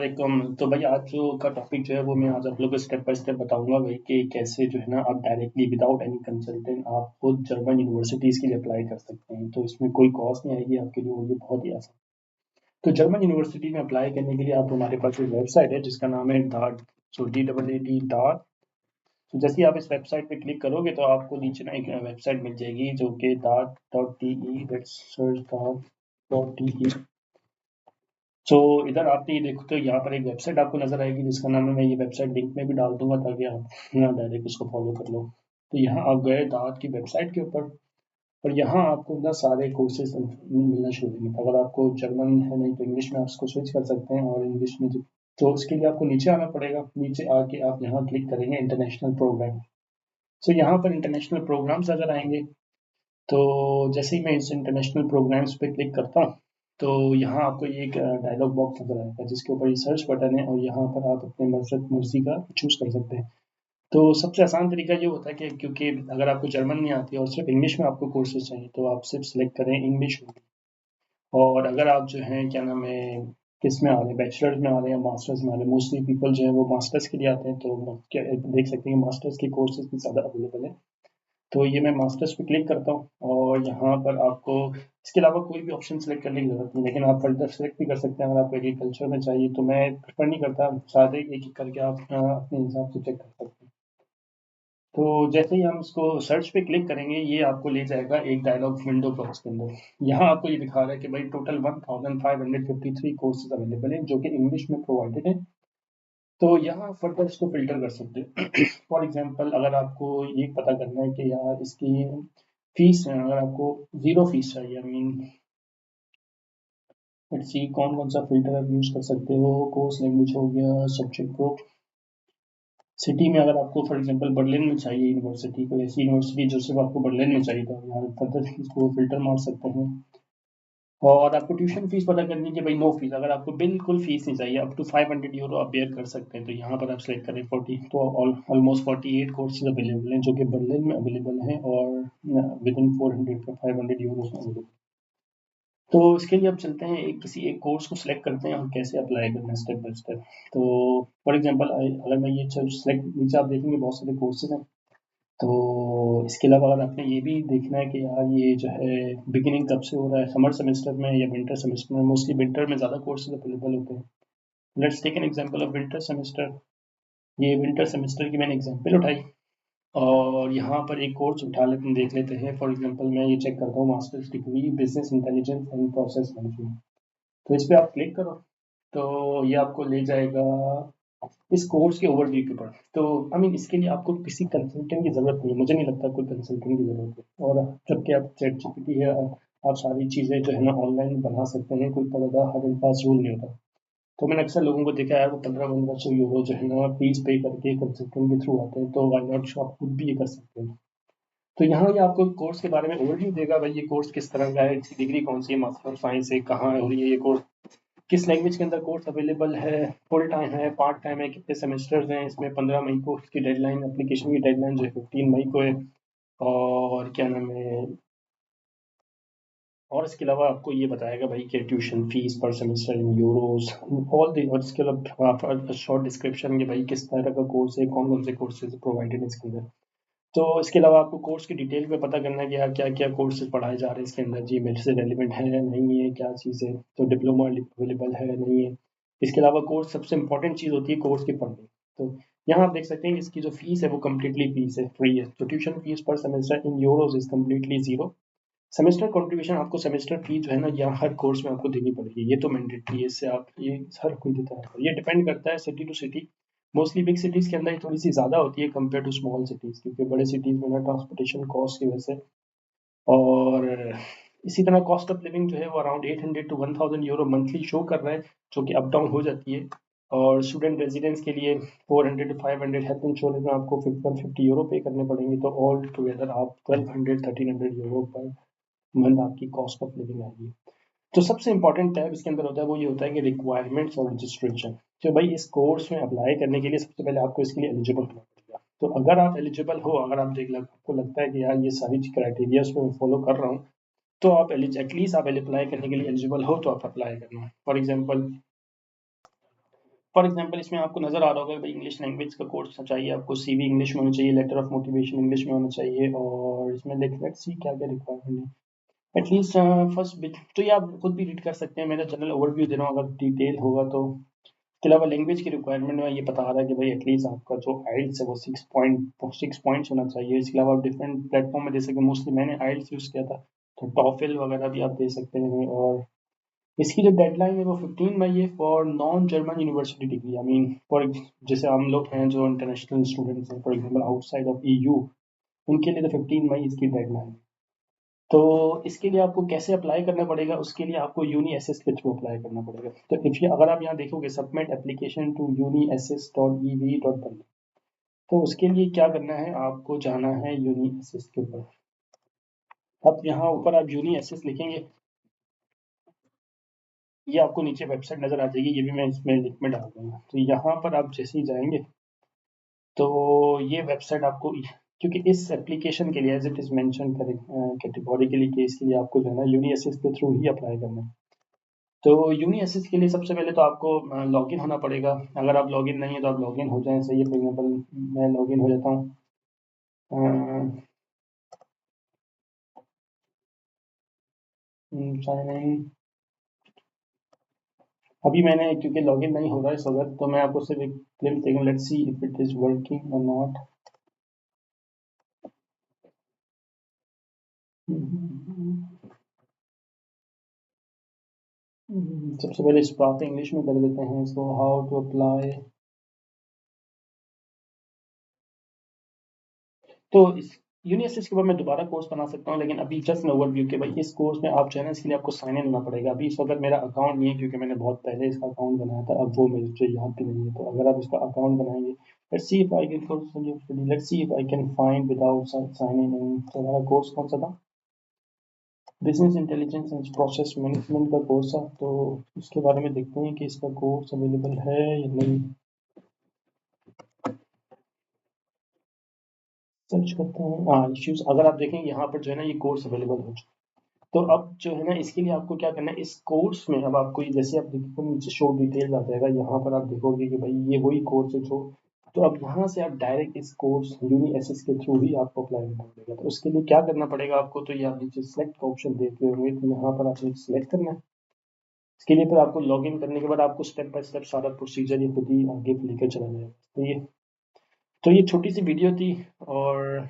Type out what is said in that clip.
तो भाई आज जो का टॉपिक जो है वो मैं आज आप लोगों को स्टेप बाय स्टेप बताऊंगा भाई कि कैसे जो है ना आप डायरेक्टली विदाउट एनी कंसल्टेंट आप खुद जर्मन यूनिवर्सिटीज के लिए अप्लाई कर सकते हैं। तो इसमें कोई कॉस्ट नहीं आएगी आपके लिए, वो ये बहुत ही आसान। तो जर्मन यूनिवर्सिटी में अप्लाई करने के लिए आप हमारे पास एक वेबसाइट है जिसका नाम है डार्ट। सो DAAD डार्ट। तो जैसे ही आप इस वेबसाइट पे क्लिक करोगे तो आपको नीचे ना एक वेबसाइट मिल जाएगी जो कि डार्ट.टी सर्च तो इधर आपने ये देखो तो यहाँ पर एक वेबसाइट आपको नजर आएगी जिसका नाम है, मैं ये वेबसाइट लिंक में भी डाल दूंगा ताकि आप ना डायरेक्ट उसको फॉलो कर लो। तो यहाँ आप गए दावत की वेबसाइट के ऊपर और यहाँ आपको ना सारे कोर्सेज मिलना शुरू होंगे। अगर आपको जर्मन है नहीं तो इंग्लिश में आप इसको स्विच कर सकते हैं, और इंग्लिश में तो उसके लिए आपको नीचे आना पड़ेगा। नीचे आके आप यहाँ क्लिक करेंगे इंटरनेशनल प्रोग्राम। तो यहाँ पर इंटरनेशनल प्रोग्राम्स नजर आएंगे। तो जैसे ही मैं इस इंटरनेशनल प्रोग्राम्स पे क्लिक करता हूँ तो यहाँ आपको ये एक डायलॉग बॉक्स नजर आएगा जिसके ऊपर ये सर्च बटन है, और यहाँ पर आप अपने मर्जी का चूज कर सकते हैं। तो सबसे आसान तरीका ये होता है कि क्योंकि अगर आपको जर्मन नहीं आती और सिर्फ इंग्लिश में आपको कोर्सेज चाहिए तो आप सिर्फ सिलेक्ट करें इंग्लिश। और अगर आप जो है क्या नाम है किस में आ रहे हैं, बैचलर्स में आ रहे हैं या मास्टर्स में आ रहे हैं, मोस्टली पीपल जो है वो मास्टर्स के लिए आते हैं। तो क्या देख सकते हैं मास्टर्स के कोर्सेज भी ज़्यादा अवेलेबल है। तो ये मैं मास्टर्स पे क्लिक करता हूँ और यहाँ पर आपको इसके अलावा कोई भी ऑप्शन सेलेक्ट करने की जरूरत नहीं, लेकिन आप फर्दर सेलेक्ट भी कर सकते हैं अगर आपको एग्रीकल्चर में चाहिए। तो मैं प्रेफर नहीं करता, सारे एक एक करके आप अपने हिसाब से चेक कर सकते हैं। तो जैसे ही हम इसको सर्च पे क्लिक करेंगे ये आपको ले जाएगा एक डायलॉग विंडो बॉक्स के अंदर। यहाँ आपको ये दिखा रहा है कि भाई टोटल 1553 कोर्सेज अवेलेबल हैं जो कि इंग्लिश में प्रोवाइडेड है। तो यहाँ फर्दर इसको फिल्टर कर सकते हैं। फॉर एग्जांपल अगर आपको ये पता करना है कि यार इसकी फीस है, अगर आपको जीरो फीस चाहिए, आई मीन लेट्स सी कौन कौन सा फिल्टर आप यूज कर सकते हो। कोर्स लैंग्वेज हो गया, सब्जेक्ट ग्रुप, सिटी में अगर आपको फॉर एग्जांपल बर्लिन में चाहिए यूनिवर्सिटी, कोई ऐसी यूनिवर्सिटी जो सिर्फ आपको बर्लिन में चाहिए, तो आप यहाँ फर्दर इसको फिल्टर मार सकते हैं। और आपको ट्यूशन फीस पता करनी है कि भाई नो फीस, अगर आपको बिल्कुल फीस नहीं चाहिए अप टू 500 यूरो आप बेयर कर सकते हैं, तो यहाँ पर आप सेलेक्ट करें 40। तो ऑलमोस्ट 48 कोर्सेज अवेलेबल हैं जो कि बर्लिन में अवेलेबल हैं और विद इन 400 500 यूरो में अवेलेबल। तो इसके लिए अब चलते हैं किसी एक कोर्स को सिलेक्ट करते हैं और कैसे अप्लाई करना है स्टेप बाय स्टेप। तो फॉर एग्जांपल अगर मैं ये सेलेक्ट, नीचे आप देखेंगे बहुत सारे कोर्सेज हैं। तो इसके अलावा अगर आपने ये भी देखना है कि यार ये जो है बिगिनिंग कब से हो रहा है, समर सेमेस्टर में या विंटर सेमेस्टर में, मोस्टली विंटर में ज़्यादा कोर्सेज अवेलेबल होते हैं। Let's take an example of winter semester. ये विंटर सेमेस्टर की मैंने एग्जांपल उठाई और यहाँ पर एक कोर्स उठा लेते देख लेते हैं। फॉर एग्जांपल मैं ये चेक करता हूँ masters degree business intelligence and process management. तो इस पे आप क्लिक करो तो ये आपको ले जाएगा इस कोर्स के ओवरव्यू के ऊपर। तो आई मीन इसके लिए आपको किसी कंसल्टेंट की जरूरत नहीं है, मुझे नहीं लगता कोई कंसल्टेंट की जरूरत है। और जबकि आप चैट जीपीटी है, आप सारी चीजें जो है ना ऑनलाइन बना सकते हैं, कोई तरह हार्ड एंड फास्ट रूल नहीं होता। तो मैंने अक्सर लोगों को देखा है वो 1500 यूरो जो है ना फीस पे करके कंसल्टेंट के थ्रू आते हैं, तो वाई नॉट आप खुद भी ये कर सकते हैं। तो यहाँ ये आपको कोर्स के बारे में ओवरव्यू देगा, भाई ये कोर्स किस तरह का है, इसकी डिग्री कौन सी है, मास्टर ऑफ साइंस है, कहाँ हो रही है ये कोर्स, किस लैंग्वेज के अंदर कोर्स अवेलेबल है, फुल टाइम है, पार्ट टाइम है, कितने सेमेस्टर्स हैं इसमें, 15 मई को इसकी डेडलाइन, एप्लीकेशन की डेडलाइन जो है 15 मई को है। और क्या नाम है, और इसके अलावा आपको ये बताएगा भाई कि ट्यूशन फीस पर semester in Euros all the, और इसके अलावा शॉर्ट डिस्क्रिप्शन कि भाई किस तरह का कोर्स है, कौन कौन से कोर्सेज प्रोवाइडेड है इसके अंदर। तो इसके अलावा आपको कोर्स की डिटेल में पता करना है कि यार क्या क्या कोर्सेज पढ़ाए जा रहे हैं इसके अंदर, जी मेरे से रेलिवेंट है या नहीं है, क्या चीज़ है, तो डिप्लोमा अवेलेबल है या नहीं है। इसके अलावा कोर्स सबसे इंपॉर्टेंट चीज़ होती है कोर्स की फंडिंग। तो यहाँ आप देख सकते हैं इसकी जो फीस है वो कम्प्लीटली फीस है, फ्री है। तो ट्यूशन फीस पर semester in euros is completely zero. Semester contribution आपको सेमेस्टर फी जो है ना यहाँ हर कोर्स में आपको देनी पड़ेगी, ये तो मैंडेटरी है, इससे आप ये हर कोई देता है। ये डिपेंड करता है city to city. Mostly big cities के अंदर थोड़ी सी ज़्यादा होती है कंपेयर टू स्मॉल सिटीज, क्योंकि बड़े सिटीज में ना ट्रांसपोर्टेशन कॉस्ट की वजह से। और इसी तरह कॉस्ट ऑफ लिविंग जो है वो around 800 to 1000 euro monthly show कर रहा है, जो कि अप डाउन हो जाती है। और स्टूडेंट रेजिडेंस के लिए 400 to 500 हेल्थ इंश्योरेंस में आपको 150 यूरो पे करने पड़ेंगे, तो ऑल टुगेदर आप 1200 1300 यूरो पर मंथ आपकी कॉस्ट ऑफ लिविंग आएगी। तो सबसे इंपॉर्टेंट टैब इसके अंदर होता है वो ये होता है कि रिक्वायरमेंट्स और रजिस्ट्रेशन। तो भाई इस कोर्स में अप्लाई करने के लिए सबसे पहले आपको इसके लिए एलिजिबल होना पड़ेगा। तो अगर आप एलिजिबल हो, अगर आप आपको लगता है कि यार ये सारी क्राइटेरिया उसमें मैं फॉलो कर रहा हूँ, तो आप एटलीस्ट आप अप्लाई करने के लिए एलिजिबल हो तो आप अप्लाई करना। फॉर एग्जाम्पल फॉर एग्जांपल इसमें आपको नज़र आ रहा होगा भाई इंग्लिश लैंग्वेज का कोर्स चाहिए आपको, सीवी इंग्लिश में होना चाहिए, लेटर ऑफ मोटिवेशन इंग्लिश में होना चाहिए, और इसमें लेट्स सी क्या क्या रिक्वायरमेंट है एटलीस्ट फर्स्ट बिट। तो ये आप खुद भी रीड कर सकते हैं, मेरा जनरल ओवरव्यू दे रहा हूँ, अगर डिटेल होगा तो। इसके अलावा लैंग्वेज की रिक्वायरमेंट में ये बता रहा है कि भाई एटलीस्ट आपका जो आइल्स है वो 6 पॉइंट्स होना चाहिए। इसके अलावा आप डिफरेंट प्लेटफॉर्म में, जैसे कि मोस्टली मैंने आइल्स यूज़ किया था, तो टॉफिल वगैरह भी आप दे सकते हैं। और इसकी जो डेडलाइन है वो 15 मई है for non German university degree. I mean for जैसे हम लोग हैं जो इंटरनेशनल स्टूडेंट्स हैं, for example outside of EU, उनके लिए तो 15 मई इसकी डेडलाइन है। तो इसके लिए आपको कैसे अप्लाई करना पड़ेगा, उसके लिए आपको यूनी एसएस के थ्रू अप्लाई करना पड़ेगा। तो इफ ये अगर आप यहाँ देखोगे सबमिट एप्लीकेशन टू uniassess.ev.in, तो उसके लिए क्या करना है, आपको जाना है यूनी एसएस के ऊपर। अब यहाँ ऊपर आप यूनी एसएस लिखेंगे, ये आपको नीचे वेबसाइट नजर आ जाएगी, ये भी मैं इसमें लिंक में डाल दूंगा। तो यहाँ पर आप जैसे ही जाएंगे तो ये वेबसाइट आपको, क्योंकि इस एप्लीकेशन के लिए एज इट इज मेंशन करें कैटेगरी के लिए केस के लिए आपको जो है ना यूनी एसएस के थ्रू ही अप्लाई करना है। तो यूनी एसएस के लिए सबसे पहले तो आपको लॉगिन होना पड़ेगा। अगर आप लॉगिन नहीं है तो आप लॉगिन हो जाएं, सही है। फॉर एग्जाम्पल मैं लॉगिन हो जाता हूँ। साइन इन, अभी मैंने क्योंकि लॉगिन नहीं हो रहा है इस वक्त, तो मैं आपको सिर्फ एक क्लिप देंगे, let's see if it is working और नॉट। सबसे पहले इस बात इंग्लिश में कर देते हैं इसको, हाउ टू अप्लाई। तो इस यूनिवर्सिटी के बाद मैं दोबारा कोर्स बना सकता हूँ, लेकिन अभी जस्ट एन ओवरव्यू के भाई इस कोर्स में आप जो है ना, इसके लिए आपको साइन इन होना पड़ेगा। अभी इस वक्त मेरा अकाउंट नहीं है क्योंकि मैंने बहुत पहले इसका अकाउंट बनाया था, अब वो मुझे याद भी नहीं है। तो अगर आप इसका अकाउंट बनाएंगे, let's see if I can, let's see if I can find without sign in. तो हमारा कोर्स कौन सा था, business intelligence and process management का कोर्स था। तो इसके बारे में देखते हैं कि इसका कोर्स अवेलेबल है या नहीं, सर्च करते हैं। हाँ, इश्यूज अगर आप देखेंगे यहाँ पर जो है ना ये कोर्स अवेलेबल हो चुका है। तो अब जो है ना इसके लिए आपको क्या करना है, इस कोर्स में अब आपको जैसे आप देखोगे नीचे शो डिटेल आ जाएगा, यहाँ पर आप देखोगे कि भाई ये वही कोर्स है जो, तो अब यहाँ से आप डायरेक्ट इस कोर्स यूनी एसएस के थ्रू ही आपको अप्लाई करना पड़ेगा। तो उसके लिए क्या करना पड़ेगा आपको, तो ये आप नीचे सेलेक्ट का ऑप्शन देते होंगे, तो यहाँ पर आपने सेलेक्ट करना है। इसके लिए फिर आपको लॉग इन करने के बाद आपको स्टेप बाय स्टेप सारा प्रोसीजर ये खुद ही आगे लेकर चला जाएगा। तो ये छोटी सी वीडियो थी, और